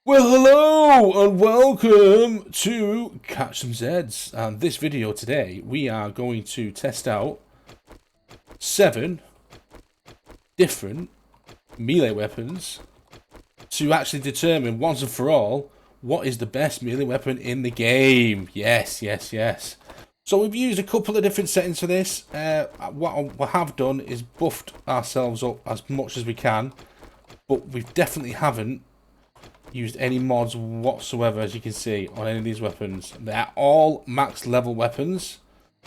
Well, hello and welcome to Catch Some Zeds. And this video today, we are going to test out 7 different melee weapons to actually determine once and for all what is the best melee weapon in the game. Yes. So we've used a couple of different settings for this. What I have done is buffed ourselves up as much as we can, but we definitely haven't used any mods whatsoever, as you can see, on any of these weapons. They're all max level weapons.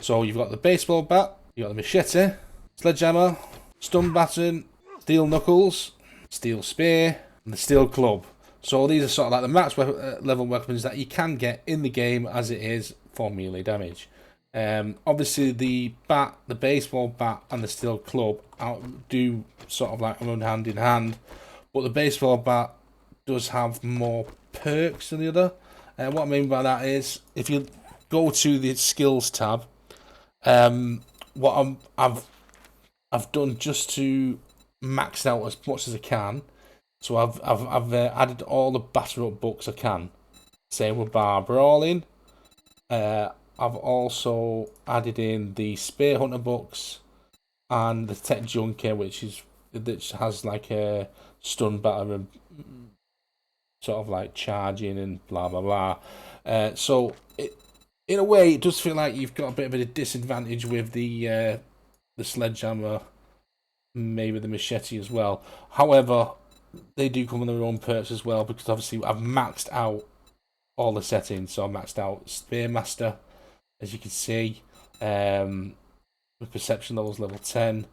So you've got the baseball bat, you've got the machete, sledgehammer, stun baton, steel knuckles, steel spear, and the steel club. So these are sort of like the max level weapons that you can get in the game as it is for melee damage. Obviously the bat, the baseball bat, and the steel club do sort of like run hand in hand, but the baseball bat does have more perks than the other. And what I mean by that is, if you go to the skills tab, what I've done just to max out as much as I can. So I've added all the batter up books I can. Same with bar brawling. I've also added in the spear hunter books and the tech junker, which has like a stun batter and sort of like charging and blah blah blah. So in a way, it does feel like you've got a bit of a disadvantage with the sledgehammer, maybe the machete as well. However, they do come with their own perks as well, because obviously I've maxed out all the settings. So I maxed out Spearmaster, as you can see, with perception levels level 10.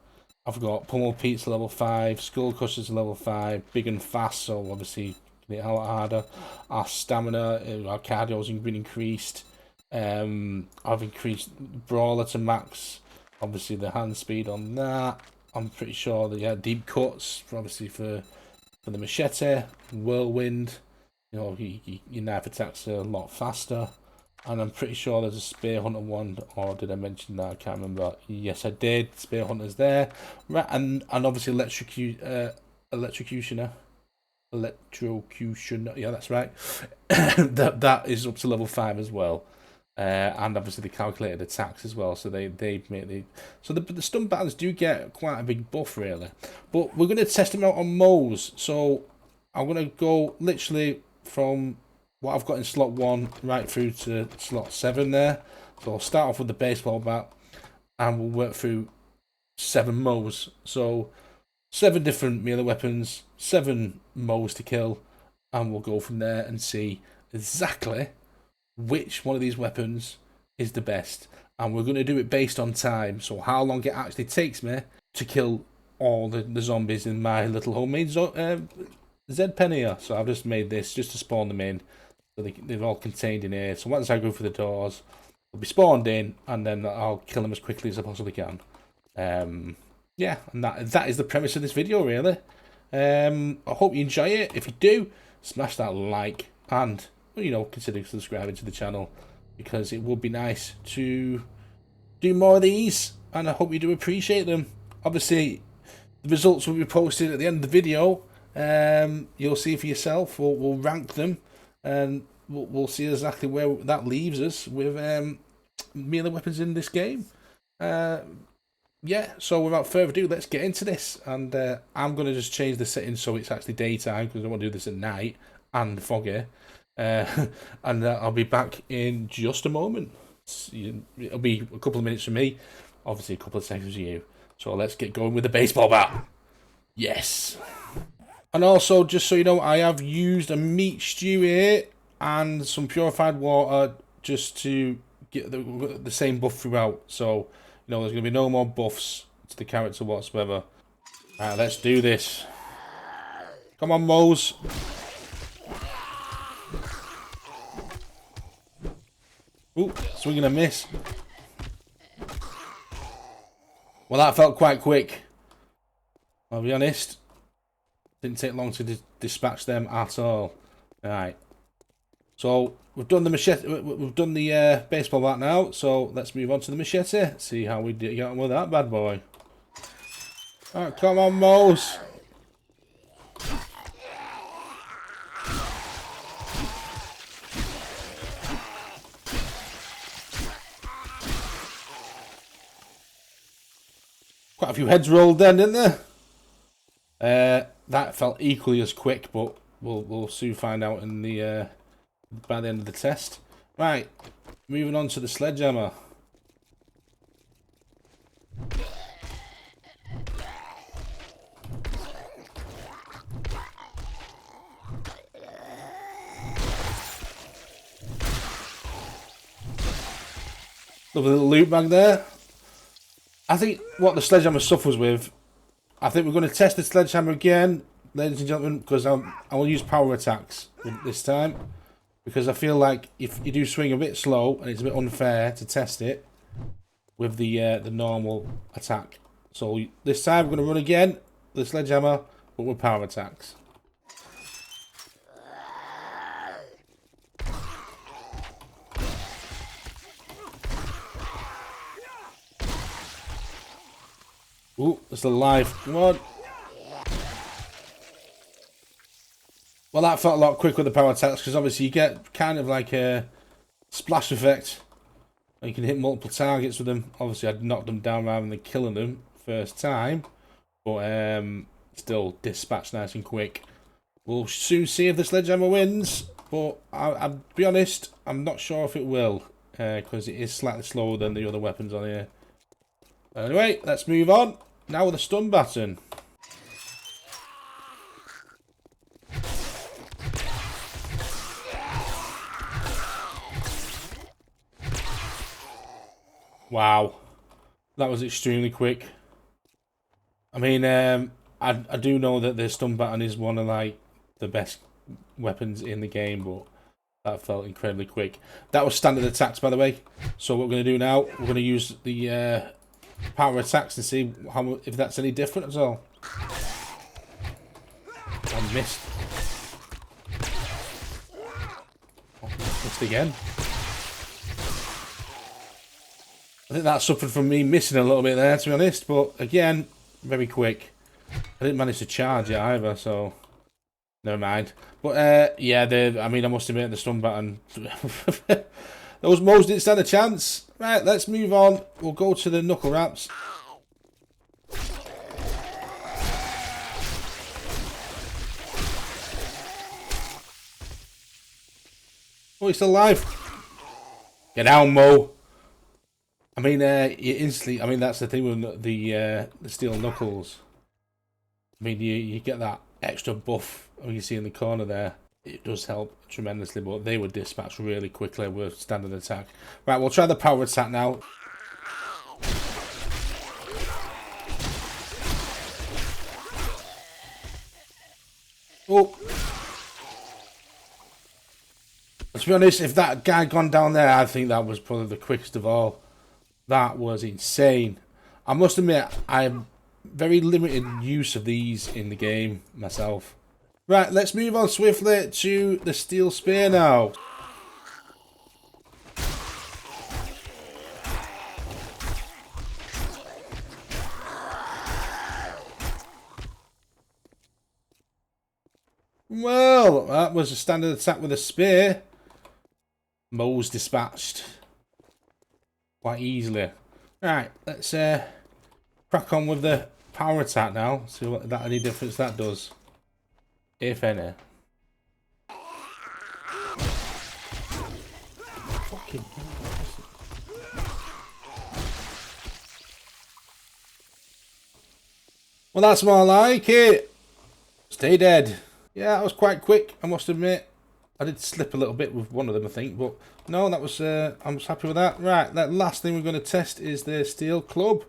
I've got Pummel Pizza level 5, Skull Crushers level 5, big and fast, so obviously a lot harder. Our stamina, our cardio's been increased. I've increased Brawler to max. Obviously the hand speed on that. I'm pretty sure that deep cuts, obviously for the machete, whirlwind. You know, your knife attacks are a lot faster. And I'm pretty sure there's a Spear Hunter one, or did I mention that? I can't remember. Yes, I did. Spear Hunter's there, right? And obviously Electrocutioner. Yeah, that's right. that is up to level 5 as well, and obviously the calculated attacks as well. So they make the stun battles do get quite a big buff really. But we're going to test them out on Moes. So I'm going to go literally from what I've got in slot 1 right through to slot 7 there. So I'll start off with the baseball bat, and we'll work through 7 Moes. So 7 different melee weapons, 7 Moes to kill, and we'll go from there and see exactly which one of these weapons is the best. And we're going to do it based on time, so how long it actually takes me to kill all the zombies in my little homemade Zed pen here. So I've just made this just to spawn them in, so they're all contained in here. So once I go through the doors, they'll be spawned in, and then I'll kill them as quickly as I possibly can. Yeah, and that is the premise of this video, really. I hope you enjoy it. If you do, smash that like and, consider subscribing to the channel, because it would be nice to do more of these, and I hope you do appreciate them. Obviously, the results will be posted at the end of the video. You'll see for yourself. We'll rank them, and we'll see exactly where that leaves us with melee weapons in this game. Yeah, so without further ado, let's get into this. And I'm going to just change the settings so it's actually daytime, because I don't want to do this at night and foggy. And I'll be back in just a moment. It'll be a couple of minutes for me, obviously a couple of seconds for you. So let's get going with the baseball bat. Yes. And also, just so you know, I have used a meat stew here and some purified water just to get the same buff throughout. So there's going to be no more buffs to the character whatsoever. Alright, let's do this. Come on, Moes. Ooh, swing and a miss. Well, that felt quite quick. I'll be honest. Didn't take long to dispatch them at all. Alright. So we've done the machete. We've done the baseball bat now. So let's move on to the machete. See how we get on with that bad boy. Alright, come on, Moes. Quite a few heads rolled then, didn't there? That felt equally as quick, but we'll soon find out in the by the end of the test. Right, moving on to the sledgehammer. Lovely little loot bag there. I think what the sledgehammer suffers with, I think we're going to test the sledgehammer again, ladies and gentlemen, because I will use power attacks this time. Because I feel like if you do swing a bit slow, and it's a bit unfair to test it with the normal attack. So this time we're going to run again, the sledgehammer, but with power attacks. Ooh, it's alive. Come on. Well, that felt a lot quicker with the power attacks, because obviously you get kind of like a splash effect. You can hit multiple targets with them. Obviously, I'd knocked them down rather than killing them first time. But still dispatched nice and quick. We'll soon see if the sledgehammer wins. But I'll be honest, I'm not sure if it will. Because it is slightly slower than the other weapons on here. Anyway, let's move on. Now with the stun baton. Wow, that was extremely quick. I mean, I do know that the stun baton is one of like the best weapons in the game, but that felt incredibly quick. That was standard attacks, by the way. So what we're going to do now, we're going to use the power attacks and see if that's any different at all. I missed. Oh, missed again. I think that suffered from me missing a little bit there, to be honest. But again, very quick. I didn't manage to charge it either, so never mind. But yeah, I mean, I must admit the stun button. Those moles didn't stand a chance. Right, let's move on. We'll go to the knuckle wraps. Oh, he's still alive. Get down, Mo. I mean, you instantly. I mean, that's the thing with the steel knuckles. I mean, you get that extra buff. You see in the corner there. It does help tremendously, but they were dispatched really quickly with standard attack. Right, we'll try the power attack now. Oh. To be honest, if that guy had gone down there, I think that was probably the quickest of all. That was insane. I must admit, I have very limited use of these in the game myself. Right, let's move on swiftly to the steel spear now. Well, that was a standard attack with a spear. Mo's dispatched quite easily. Right, let's crack on with the power attack now. See what any difference that does, if any. Fucking. Well, that's more like it. Stay dead. Yeah, that was quite quick, I must admit. I did slip a little bit with one of them, I think, but no, that was. I was happy with that. Right, that last thing we're going to test is the steel club.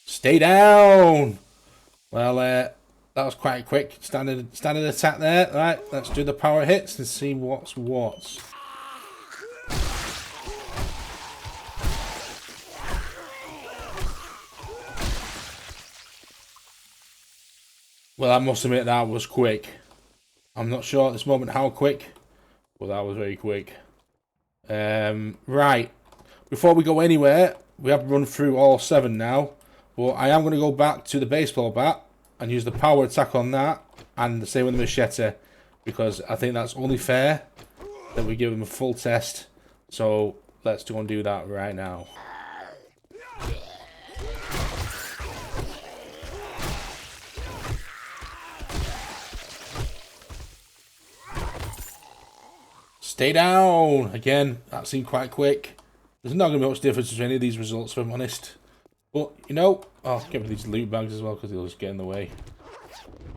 Stay down. Well, that was quite quick. Standard attack there. Right, let's do the power hits and see what's what. Well, I must admit that was quick. I'm not sure at this moment how quick, but that was very quick. Right, before we go anywhere, we have run through all 7 now, but I am going to go back to the baseball bat and use the power attack on that, and the same with the machete, because I think that's only fair that we give him a full test. So let's go and do that right now. Stay down! Again, that seemed quite quick. There's not going to be much difference between any of these results, if I'm honest. But, you know, I'll get rid of these loot bags as well, because they'll just get in the way.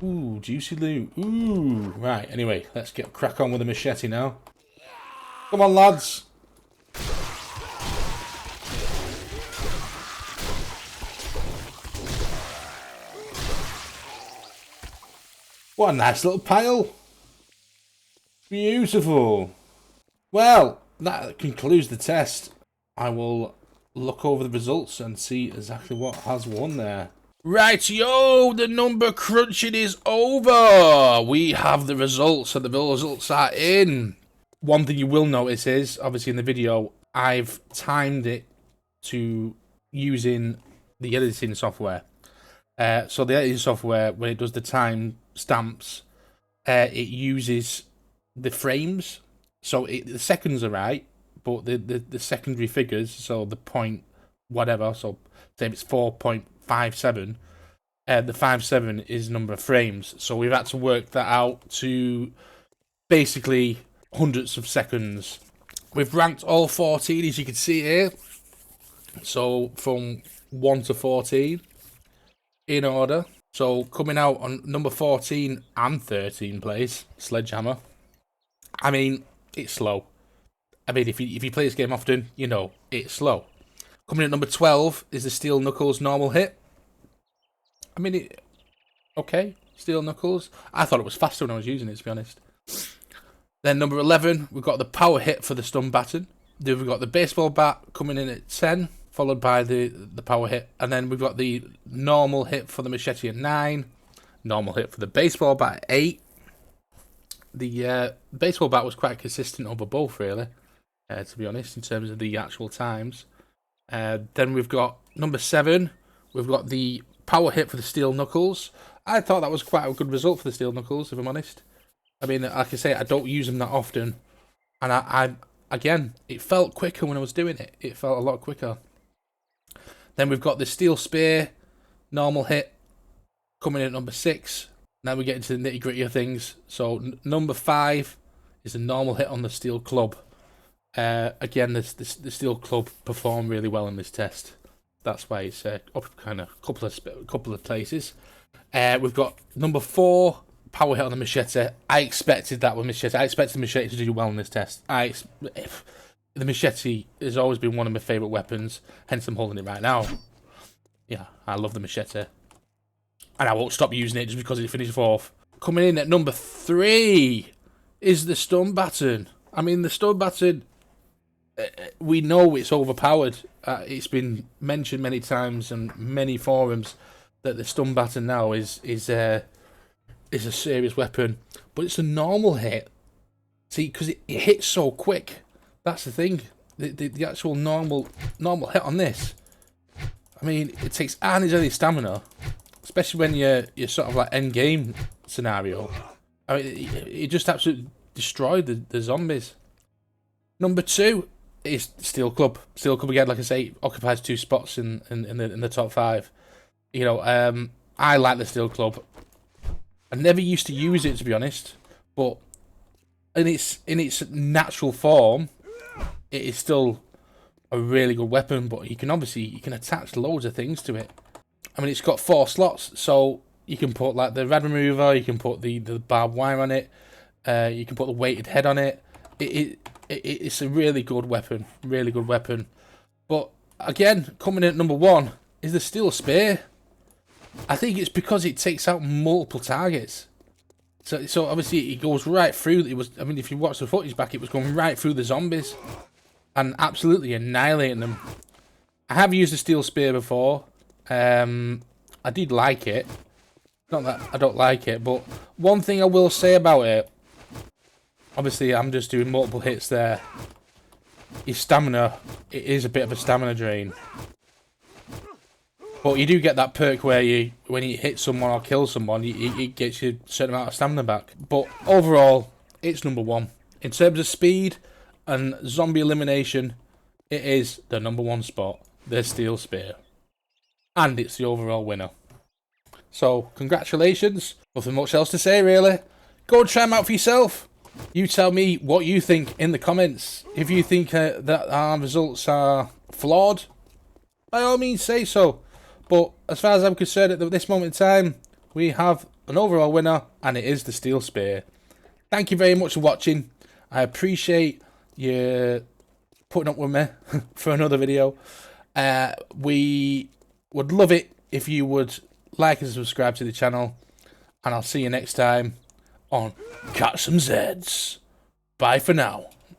Ooh, juicy loot. Ooh. Right, anyway, let's get crack on with the machete now. Come on, lads. What a nice little pile. Beautiful. Well, that concludes the test. I will look over the results and see exactly what has won there. Right, yo, the number crunching is over. We have the results, and the results are in. One thing you will notice is, obviously in the video, I've timed it to using the editing software. So the editing software, when it does the time stamps, it uses the frames. So the seconds are right, but the secondary figures, so the point whatever, so say if it's 4.57, the 57 is number of frames. So we've had to work that out to basically hundreds of seconds. We've ranked all 14, as you can see here. So from 1 to 14 in order. So coming out on number 14 and 13 place, Sledgehammer. I mean, it's slow. I mean, if you play this game often, you know it's slow. Coming in at number 12 is the Steel Knuckles normal hit. I mean, okay, Steel Knuckles. I thought it was faster when I was using it, to be honest. Then number 11, we've got the power hit for the stun baton. Then we've got the baseball bat coming in at 10, followed by the power hit. And then we've got the normal hit for the machete at 9. Normal hit for the baseball bat at 8. The baseball bat was quite consistent over both, really, to be honest, in terms of the actual times. Then we've got number 7. We've got the power hit for the Steel Knuckles. I thought that was quite a good result for the Steel Knuckles, if I'm honest. I mean, like I say, I don't use them that often. And I again, it felt quicker when I was doing it. It felt a lot quicker. Then we've got the Steel Spear, normal hit, coming in at number 6. Now we get into the nitty-gritty of things. So number 5 is a normal hit on the Steel Club. Again, the Steel Club performed really well in this test. That's why it's up kind of couple of places. We've got number 4, power hit on the machete. I expected that with machete. I expected the machete to do well in this test. The machete has always been one of my favourite weapons, hence I'm holding it right now. Yeah, I love the machete. And I won't stop using it just because it finished 4th. Coming in at number 3 is the stun baton. I mean, the stun baton, we know it's overpowered. It's been mentioned many times on many forums that the stun baton now is a serious weapon. But it's a normal hit. See, because it hits so quick. That's the thing. The actual normal hit on this. I mean, it takes any stamina. Especially when you're sort of like end game scenario. I mean, it just absolutely destroyed the zombies. Number 2 is Steel Club. Steel Club again, like I say, occupies 2 spots in the top 5. You know, I like the Steel Club. I never used to use it, to be honest, but in its natural form, it is still a really good weapon. But you can attach loads of things to it. I mean, it's got 4 slots, so you can put like the rad remover, you can put the barbed wire on it, you can put the weighted head on it. It's a really good weapon, But again, coming in at number 1 is the Steel Spear. I think it's because it takes out multiple targets. So obviously it goes right through. I mean, if you watch the footage back, it was going right through the zombies and absolutely annihilating them. I have used the Steel Spear before. I did like it. Not that I don't like it, but one thing I will say about it, obviously I'm just doing multiple hits there, is stamina. It is a bit of a stamina drain. But you do get that perk where when you hit someone or kill someone, it gets you a certain amount of stamina back. But overall, it's number 1. In terms of speed and zombie elimination, it is the number 1 spot, the Steel Spear. And it's the overall winner. So, congratulations. Nothing much else to say, really. Go and try them out for yourself. You tell me what you think in the comments. If you think that our results are flawed, by all means say so. But as far as I'm concerned, at this moment in time, we have an overall winner, and it is the Steel Spear. Thank you very much for watching. I appreciate you putting up with me for another video. We would love it if you would like and subscribe to the channel. And I'll see you next time on Catch Some Zeds. Bye for now.